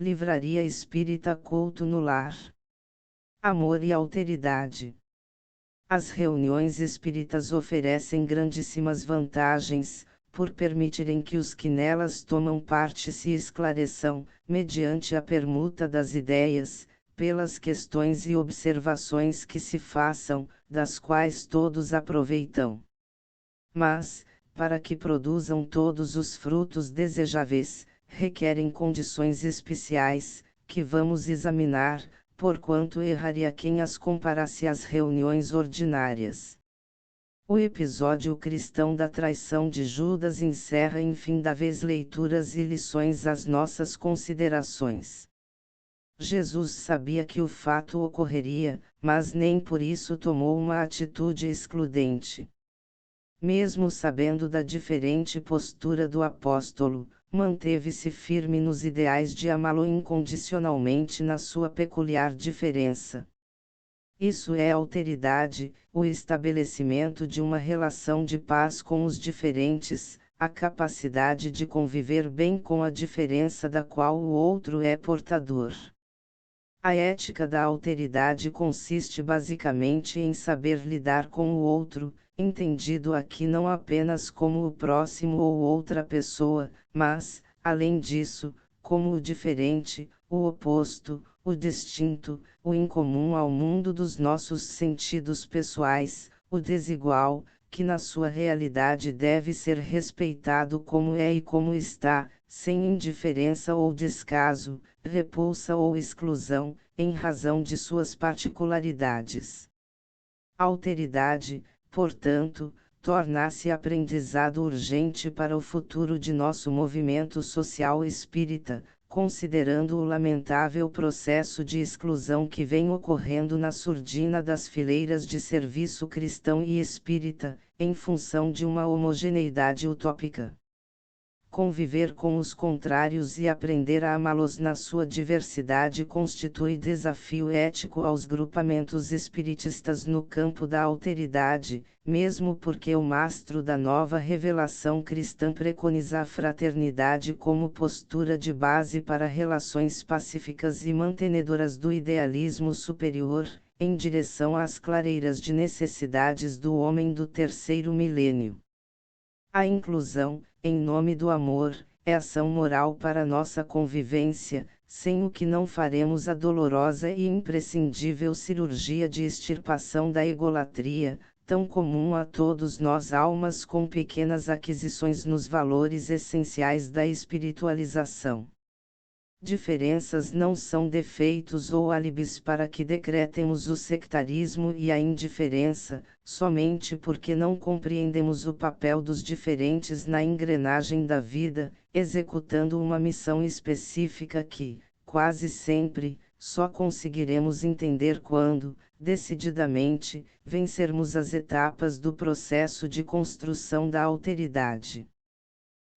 Livraria Espírita Culto no Lar. Amor e alteridade. As reuniões espíritas oferecem grandíssimas vantagens, por permitirem que os que nelas tomam parte se esclareçam, mediante a permuta das ideias, pelas questões e observações que se façam, das quais todos aproveitam. Mas, para que produzam todos os frutos desejáveis, requerem condições especiais, que vamos examinar, porquanto erraria quem as comparasse às reuniões ordinárias. O episódio cristão da traição de Judas encerra infindáveis leituras e lições às nossas considerações. Jesus sabia que o fato ocorreria, mas nem por isso tomou uma atitude excludente. Mesmo sabendo da diferente postura do apóstolo, manteve-se firme nos ideais de amá-lo incondicionalmente na sua peculiar diferença. Isso é alteridade, o estabelecimento de uma relação de paz com os diferentes, a capacidade de conviver bem com a diferença da qual o outro é portador. A ética da alteridade consiste basicamente em saber lidar com o outro, entendido aqui não apenas como o próximo ou outra pessoa, mas, além disso, como o diferente, o oposto, o distinto, o incomum ao mundo dos nossos sentidos pessoais, o desigual, que na sua realidade deve ser respeitado como é e como está, sem indiferença ou descaso, repulsa ou exclusão, em razão de suas particularidades. Alteridade, portanto, torna-se aprendizado urgente para o futuro de nosso movimento social espírita, considerando o lamentável processo de exclusão que vem ocorrendo na surdina das fileiras de serviço cristão e espírita, em função de uma homogeneidade utópica. Conviver com os contrários e aprender a amá-los na sua diversidade constitui desafio ético aos grupamentos espiritistas no campo da alteridade, mesmo porque o mastro da nova revelação cristã preconiza a fraternidade como postura de base para relações pacíficas e mantenedoras do idealismo superior, em direção às clareiras de necessidades do homem do terceiro milênio. A inclusão, em nome do amor, é ação moral para nossa convivência, sem o que não faremos a dolorosa e imprescindível cirurgia de extirpação da egolatria, tão comum a todos nós almas com pequenas aquisições nos valores essenciais da espiritualização. Diferenças não são defeitos ou álibis para que decretemos o sectarismo e a indiferença, somente porque não compreendemos o papel dos diferentes na engrenagem da vida, executando uma missão específica que, quase sempre, só conseguiremos entender quando, decididamente, vencermos as etapas do processo de construção da alteridade.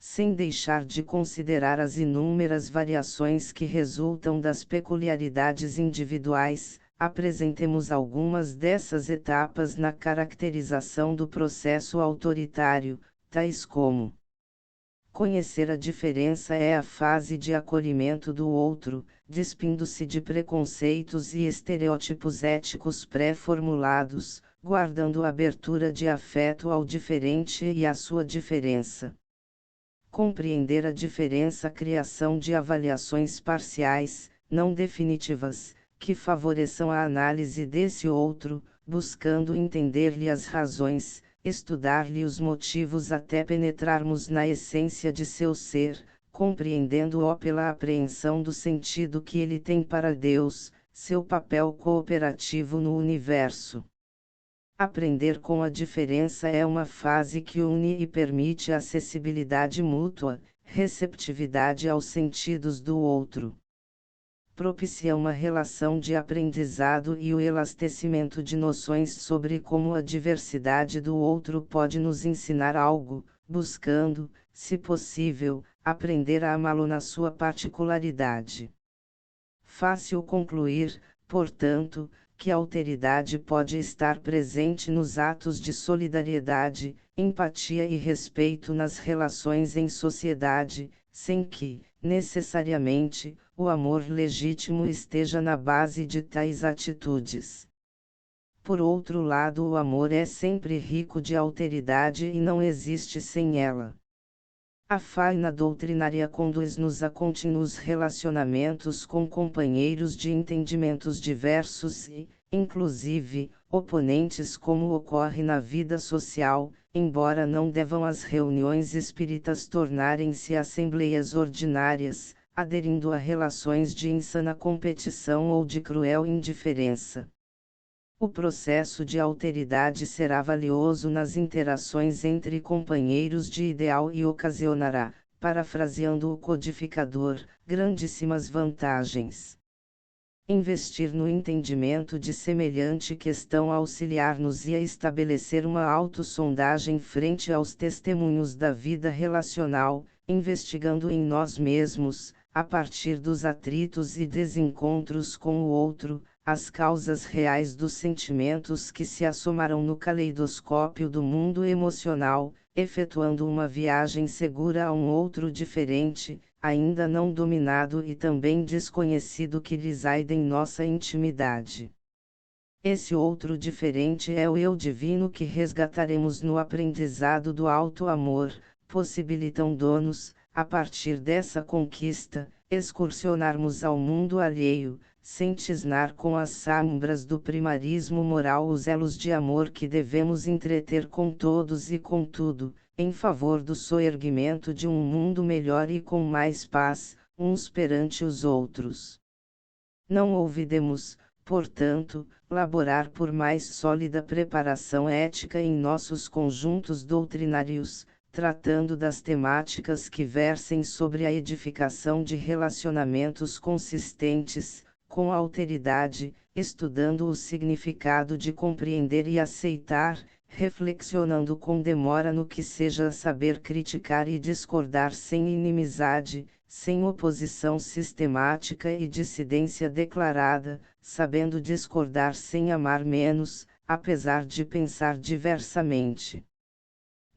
Sem deixar de considerar as inúmeras variações que resultam das peculiaridades individuais, apresentemos algumas dessas etapas na caracterização do processo autoritário, tais como: conhecer a diferença é a fase de acolhimento do outro, despindo-se de preconceitos e estereótipos éticos pré-formulados, guardando abertura de afeto ao diferente e à sua diferença. Compreender a diferença, criação de avaliações parciais, não definitivas, que favoreçam a análise desse outro, buscando entender-lhe as razões, estudar-lhe os motivos até penetrarmos na essência de seu ser, compreendendo-o pela apreensão do sentido que ele tem para Deus, seu papel cooperativo no universo. Aprender com a diferença é uma fase que une e permite acessibilidade mútua, receptividade aos sentidos do outro. Propicia uma relação de aprendizado e o elastecimento de noções sobre como a diversidade do outro pode nos ensinar algo, buscando, se possível, aprender a amá-lo na sua particularidade. Fácil concluir, portanto, que a alteridade pode estar presente nos atos de solidariedade, empatia e respeito nas relações em sociedade, sem que, necessariamente, o amor legítimo esteja na base de tais atitudes. Por outro lado, o amor é sempre rico de alteridade e não existe sem ela. A faina doutrinária conduz-nos a contínuos relacionamentos com companheiros de entendimentos diversos e, inclusive, oponentes, como ocorre na vida social, embora não devam as reuniões espíritas tornarem-se assembleias ordinárias, aderindo a relações de insana competição ou de cruel indiferença. O processo de alteridade será valioso nas interações entre companheiros de ideal e ocasionará, parafraseando o codificador, grandíssimas vantagens. Investir no entendimento de semelhante questão auxiliar-nos a estabelecer uma autossondagem frente aos testemunhos da vida relacional, investigando em nós mesmos, a partir dos atritos e desencontros com o outro, as causas reais dos sentimentos que se assomarão no caleidoscópio do mundo emocional, efetuando uma viagem segura a um outro diferente, ainda não dominado e também desconhecido que reside em nossa intimidade. Esse outro diferente é o eu divino que resgataremos no aprendizado do alto amor, possibilitando-nos, a partir dessa conquista, excursionarmos ao mundo alheio, sem tisnar com as sombras do primarismo moral os elos de amor que devemos entreter com todos e com tudo, em favor do soerguimento de um mundo melhor e com mais paz, uns perante os outros. Não olvidemos, portanto, laborar por mais sólida preparação ética em nossos conjuntos doutrinários, tratando das temáticas que versem sobre a edificação de relacionamentos consistentes, com alteridade, estudando o significado de compreender e aceitar, reflexionando com demora no que seja saber criticar e discordar sem inimizade, sem oposição sistemática e dissidência declarada, sabendo discordar sem amar menos, apesar de pensar diversamente.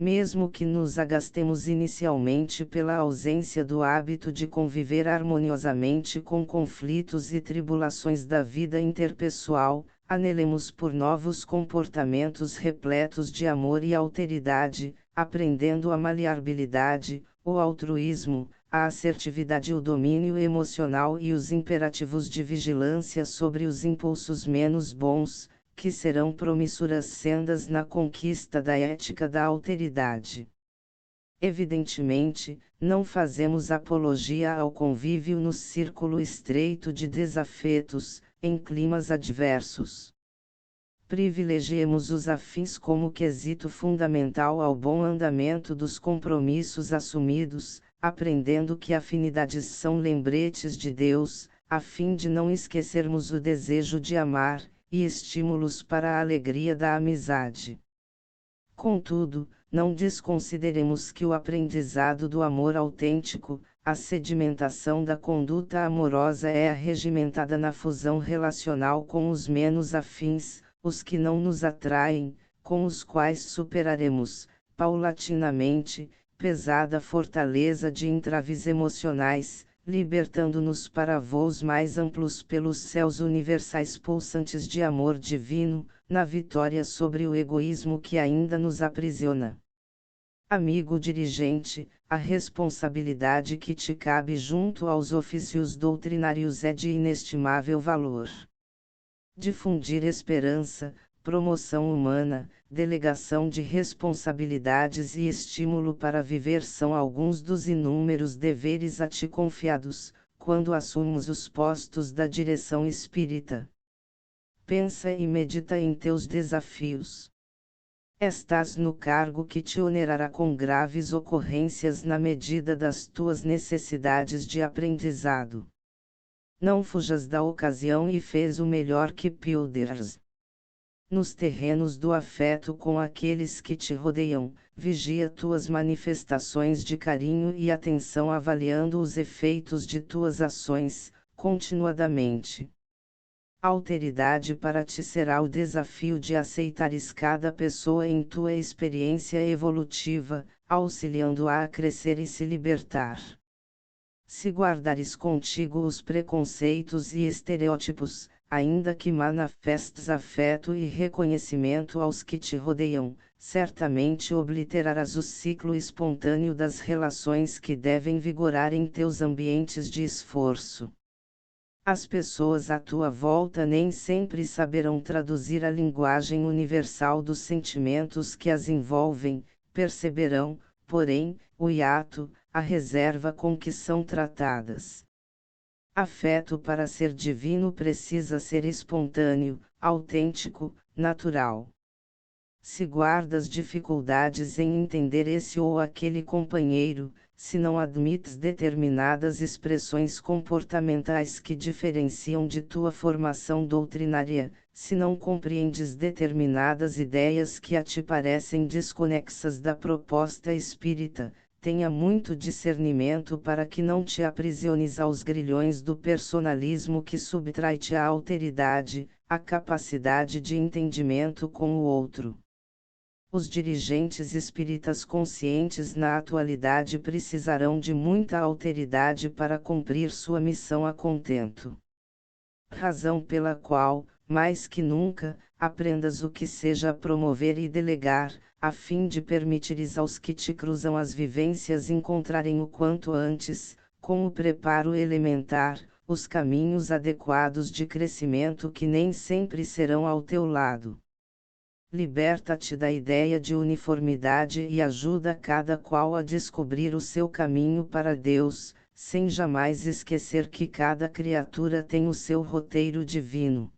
Mesmo que nos agastemos inicialmente pela ausência do hábito de conviver harmoniosamente com conflitos e tribulações da vida interpessoal, anelemos por novos comportamentos repletos de amor e alteridade, aprendendo a maleabilidade, o altruísmo, a assertividade, o domínio emocional e os imperativos de vigilância sobre os impulsos menos bons, que serão promissoras sendas na conquista da ética da alteridade. Evidentemente, não fazemos apologia ao convívio no círculo estreito de desafetos, em climas adversos. Privilegiemos os afins como quesito fundamental ao bom andamento dos compromissos assumidos, aprendendo que afinidades são lembretes de Deus, a fim de não esquecermos o desejo de amar, e estímulos para a alegria da amizade. Contudo, não desconsideremos que o aprendizado do amor autêntico, a sedimentação da conduta amorosa é arregimentada na fusão relacional com os menos afins, os que não nos atraem, com os quais superaremos, paulatinamente, pesada fortaleza de entraves emocionais, libertando-nos para voos mais amplos pelos céus universais pulsantes de amor divino, na vitória sobre o egoísmo que ainda nos aprisiona. Amigo dirigente, a responsabilidade que te cabe junto aos ofícios doutrinários é de inestimável valor. Difundir esperança, promoção humana, delegação de responsabilidades e estímulo para viver são alguns dos inúmeros deveres a ti confiados, quando assumimos os postos da direção espírita. Pensa e medita em teus desafios. Estás no cargo que te onerará com graves ocorrências na medida das tuas necessidades de aprendizado. Não fujas da ocasião e fez o melhor que puderes. Nos terrenos do afeto com aqueles que te rodeiam, vigia tuas manifestações de carinho e atenção avaliando os efeitos de tuas ações, continuadamente. Alteridade para ti será o desafio de aceitares cada pessoa em tua experiência evolutiva, auxiliando-a a crescer e se libertar. Se guardares contigo os preconceitos e estereótipos, ainda que manifestes afeto e reconhecimento aos que te rodeiam, certamente obliterarás o ciclo espontâneo das relações que devem vigorar em teus ambientes de esforço. As pessoas à tua volta nem sempre saberão traduzir a linguagem universal dos sentimentos que as envolvem, perceberão, porém, o hiato, a reserva com que são tratadas. Afeto para ser divino precisa ser espontâneo, autêntico, natural. Se guardas dificuldades em entender esse ou aquele companheiro, se não admites determinadas expressões comportamentais que diferenciam de tua formação doutrinária, se não compreendes determinadas ideias que a te parecem desconexas da proposta espírita, tenha muito discernimento para que não te aprisiones aos grilhões do personalismo que subtrai-te a alteridade, a capacidade de entendimento com o outro. Os dirigentes espíritas conscientes na atualidade precisarão de muita alteridade para cumprir sua missão a contento. Razão pela qual, mais que nunca, aprendas o que seja promover e delegar, a fim de permitires aos que te cruzam as vivências encontrarem o quanto antes, com o preparo elementar, os caminhos adequados de crescimento que nem sempre serão ao teu lado. Liberta-te da ideia de uniformidade e ajuda cada qual a descobrir o seu caminho para Deus, sem jamais esquecer que cada criatura tem o seu roteiro divino.